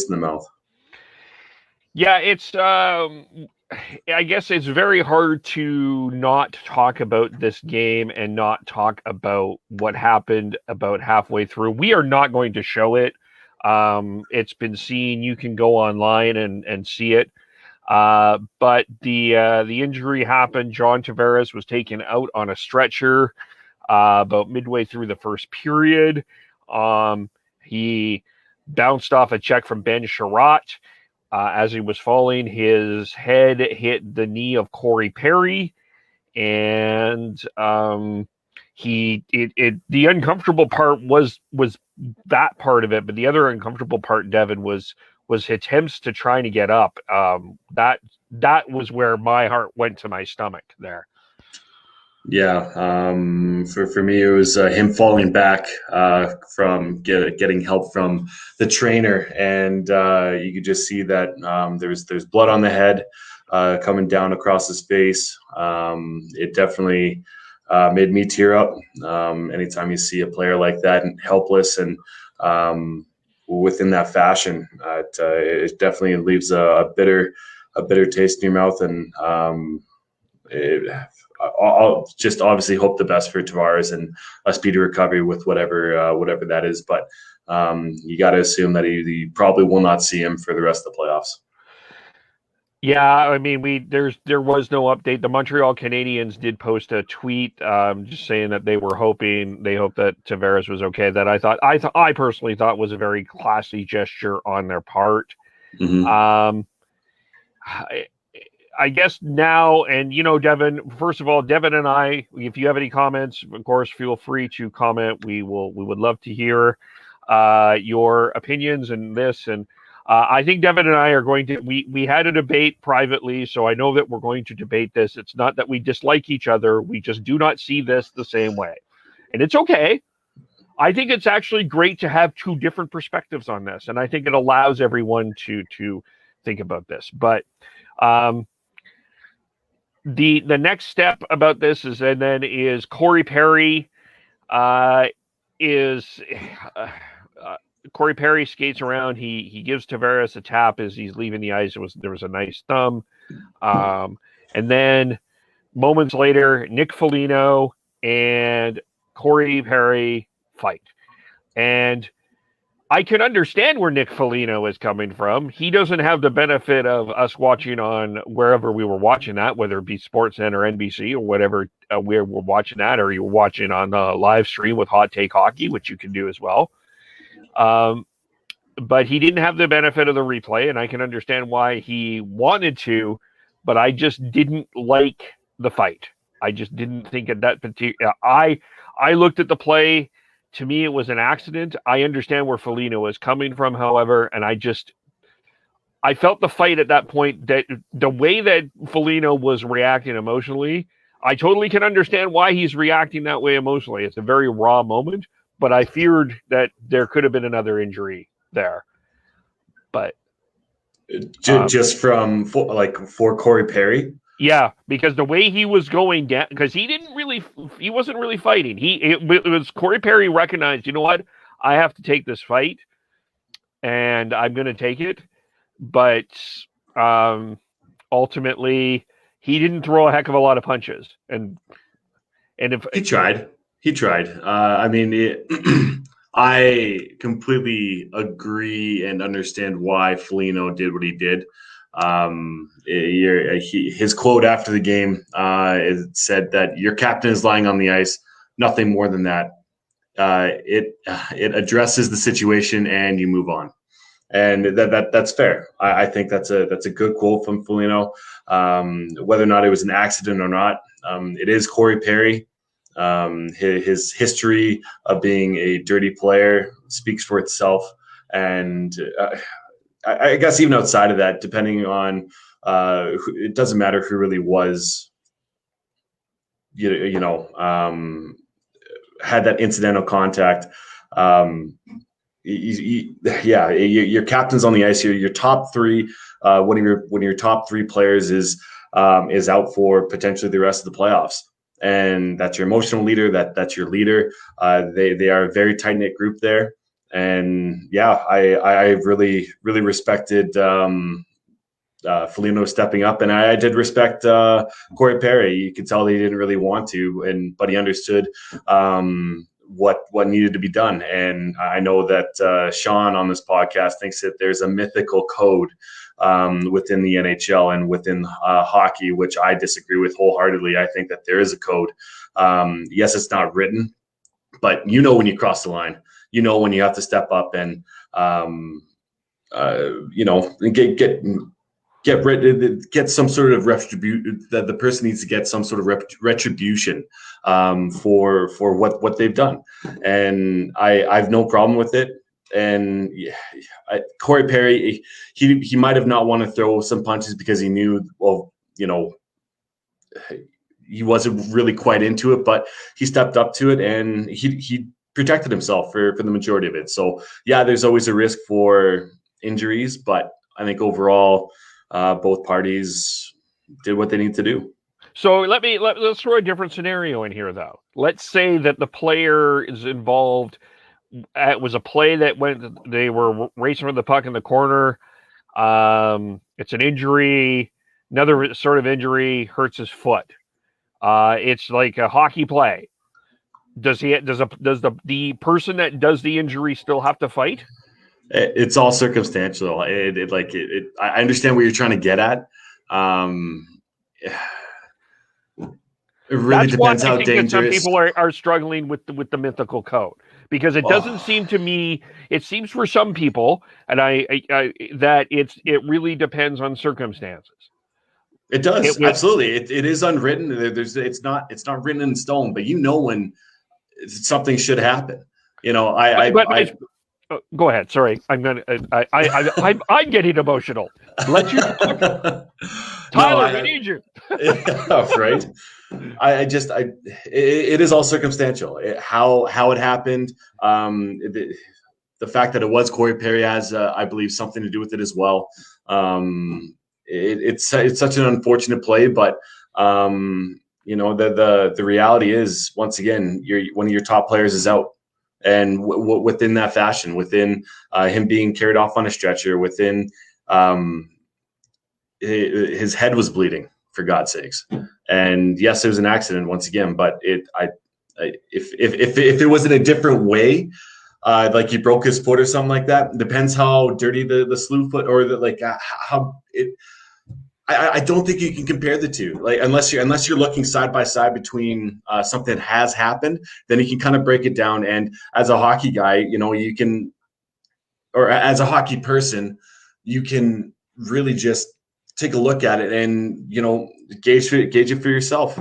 in the mouth. Yeah, it's I guess it's very hard to not talk about this game and not talk about what happened about halfway through. We are not going to show it. It's been seen. You can go online and see it. But the injury happened. John Tavares was taken out on a stretcher about midway through the first period. He bounced off a check from Ben Sherratt. As he was falling, his head hit the knee of Corey Perry, and the uncomfortable part was that part of it, but the other uncomfortable part, Devin, was attempts to trying to get up. That was where my heart went to my stomach there. Yeah, for me, it was him falling back from getting help from the trainer, and you could just see that there's blood on the head coming down across his face. It definitely made me tear up anytime you see a player like that and helpless and within that fashion. It definitely leaves a bitter taste in your mouth, and I'll just obviously hope the best for Tavares and a speedy recovery with whatever that is. But you got to assume that he probably will not see him for the rest of the playoffs. Yeah, I mean, there was no update. The Montreal Canadiens did post a tweet, just saying that they hope that Tavares was okay. That I personally thought was a very classy gesture on their part. Mm-hmm. I guess now, and Devin, first of all, Devin and I, if you have any comments, of course, feel free to comment. We would love to hear your opinions in this. And I think Devin and I are going to, we had a debate privately, so I know that we're going to debate this. It's not that we dislike each other. We just do not see this the same way. And it's okay. I think it's actually great to have two different perspectives on this. And I think it allows everyone to think about this. But the next step about this is Corey Perry Corey Perry skates around. He gives Tavares a tap as he's leaving the ice. There was a nice thumb. And then moments later, Nick Foligno and Corey Perry fight. And I can understand where Nick Foligno is coming from. He doesn't have the benefit of us watching on wherever we were watching that, whether it be Sportsnet or NBC or whatever where we're watching that, or you're watching on the live stream with Hot Take Hockey, which you can do as well. But he didn't have the benefit of the replay, and I can understand why he wanted to, but I just didn't like the fight. I just didn't think at that particular. I looked at the play. To me, it was an accident. I understand where Foligno was coming from, however, and I felt the fight at that point, that the way that Foligno was reacting emotionally, I totally can understand why he's reacting that way emotionally. It's a very raw moment, but I feared that there could have been another injury there. But just for Corey Perry. Yeah, because the way he was going down, because he wasn't really fighting. It was Corey Perry recognized, you know what, I have to take this fight, and I'm going to take it. But ultimately, he didn't throw a heck of a lot of punches, and if he tried. I mean, I completely agree and understand why Foligno did what he did. His quote after the game said that your captain is lying on the ice, nothing more than that. It addresses the situation and you move on, and that's fair. I think that's a good quote from Foligno. Whether or not it was an accident or not, it is Corey Perry. His history of being a dirty player speaks for itself, and I guess even outside of that, depending on it doesn't matter who really was, had that incidental contact. Your captain's on the ice here. Your top three, one of your top three players is out for potentially the rest of the playoffs, and that's your emotional leader. That's your leader. They are a very tight knit group there. And yeah, I really respected Foligno stepping up, and I did respect Corey Perry. You could tell he didn't really want to, but he understood what needed to be done. And I know that Sean on this podcast thinks that there's a mythical code within the NHL and within hockey, which I disagree with wholeheartedly. I think that there is a code. Yes, it's not written, but when you cross the line, when you have to step up and get some sort of retribution. That the person needs to get some sort of retribution for what they've done, and I have no problem with it. And Corey Perry, he might have not want to throw some punches because he knew, he wasn't really quite into it, but he stepped up to it and he protected himself for the majority of it. So yeah, there's always a risk for injuries, but I think overall, both parties did what they need to do. So let's throw a different scenario in here, though. Let's say that the player is involved. It was a play that they were racing for the puck in the corner. It's an injury, another sort of injury, hurts his foot. It's like a hockey play. Does the person that does the injury still have to fight? It's all circumstantial. I understand what you're trying to get at. It really depends how dangerous. Some people are struggling with the mythical code, because it doesn't seem to me. It seems for some people, and that it really depends on circumstances. It does, absolutely. It is unwritten. It's not written in stone, but when something should happen. Go ahead. Sorry, I'm getting emotional. Let you talk. Tyler, we need you. Right. It is all circumstantial. How it happened. The fact that it was Corey Perry has, I believe, something to do with it as well. It's such an unfortunate play, but the reality is, once again, one of your top players is out. And within that fashion, within him being carried off on a stretcher, within his head was bleeding, for God's sakes. And yes, it was an accident once again, but if it was in a different way, like he broke his foot or something like that, depends how dirty the slew foot or how it. I don't think you can compare the two, unless you're looking side by side between something that has happened, then you can kind of break it down. And as a hockey guy, you can, or as a hockey person, you can really just take a look at it and gauge it for yourself.